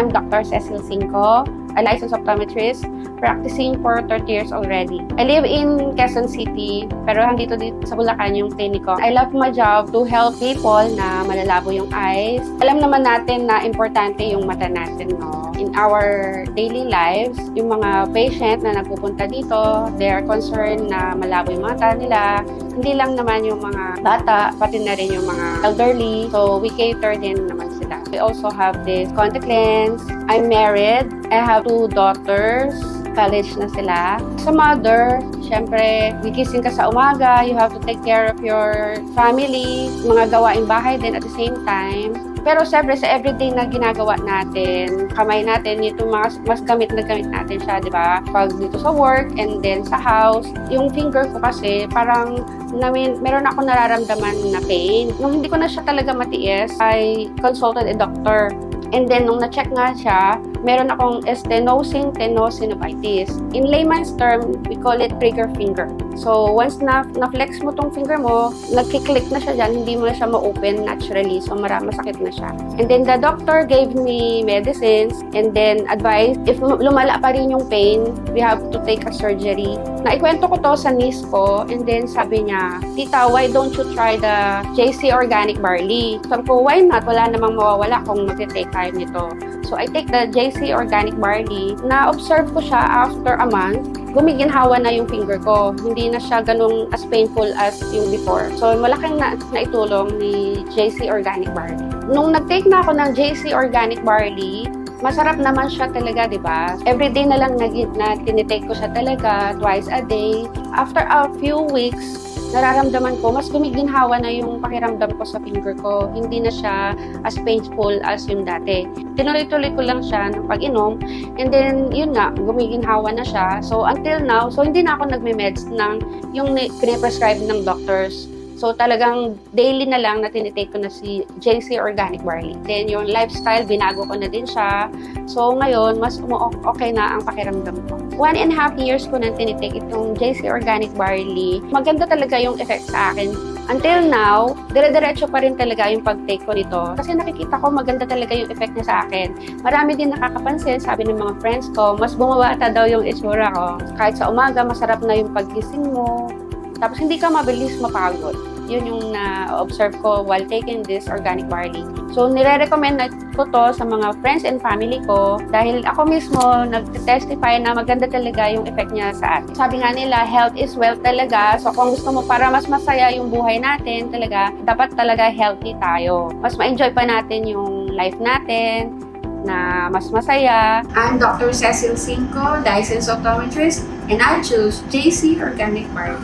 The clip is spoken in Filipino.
I'm Dr. Cecil Cinco, a licensed optometrist, practicing for 30 years already. I live in Quezon City, pero dito sa Bulacan yung clinic ko. I love my job to help people na malalabo yung eyes. Alam naman natin na importante yung mata natin, no? In our daily lives, yung mga patient na nagpupunta dito, they are concerned na malabo yung mata nila. Hindi lang naman yung mga bata, pati na rin yung mga elderly. So, we cater din naman sila. We also have this contact lens. I'm married. I have 2 daughters. College na sila. Sa mother, syempre, gigising ka sa umaga, you have to take care of your family, mga gawaing bahay din at the same time. Pero syempre, sa everyday na ginagawa natin, kamay natin, ito mas gamit na gamit natin siya, di ba? Pag dito sa work and then sa house, yung finger ko kasi, parang meron ako nararamdaman na pain. Nung hindi ko na siya talaga matiis, I consulted a doctor. And then, nung na-check nga siya, meron akong stenosing tenosynovitis. In layman's term, we call it trigger finger. So, once na-flex mo tong finger mo, nagkiklik na siya dyan, hindi mo na siya ma-open naturally. So, masakit na siya. And then, the doctor gave me medicines and then advised, if lumala pa rin yung pain, we have to take a surgery. Naikwento ko to sa niece ko and then sabi niya, Tita, why don't you try the JC Organic Barley? Sabi ko, why not? Wala namang mawawala kung mag-take tayo nito. So, I take the JC Organic Barley. Na-observe ko siya after a month, gumiginhawa na yung finger ko. Hindi na siya ganun as painful as yung before. So, malaking naitulong ni JC Organic Barley. Nung nag-take na ako ng JC Organic Barley, masarap naman siya talaga, di ba? Everyday na lang na tinitake ko siya talaga, twice a day. After a few weeks, nararamdaman ko, mas gumiginhawa na yung pakiramdam ko sa finger ko. Hindi na siya as painful as yung dati. Tinuloy-tuloy ko lang siya ng pag-inom. And then, yun nga, gumiginhawa na siya. So, until now, hindi na ako nagme-meds ng yung piniprescribe ng doctors. So, talagang daily na lang na tinitake ko na si JC Organic Barley. Then, yung lifestyle, binago ko na din siya. So, ngayon, mas okay na ang pakiramdam ko. 1.5 years ko na tinitake itong JC Organic Barley. Maganda talaga yung effect sa akin. Until now, dire-diretso pa rin talaga yung pag-take ko nito. Kasi nakikita ko maganda talaga yung effect niya sa akin. Marami din nakakapansin, sabi ng mga friends ko, mas bumabata daw yung itsura ko. Kahit sa umaga, masarap na yung paggising mo. Tapos hindi ka mabilis mapagod. Yun yung na-observe ko while taking this organic barley. So, nire-recommend ko to sa mga friends and family ko dahil ako mismo nag-testify na maganda talaga yung effect niya sa atin. Sabi nga nila, health is wealth talaga. So, kung gusto mo para mas masaya yung buhay natin talaga, dapat talaga healthy tayo. Mas ma-enjoy pa natin yung life natin na mas masaya. I'm Dr. Cecil Cinco, licensed optometrist, and I choose JC Organic Barley.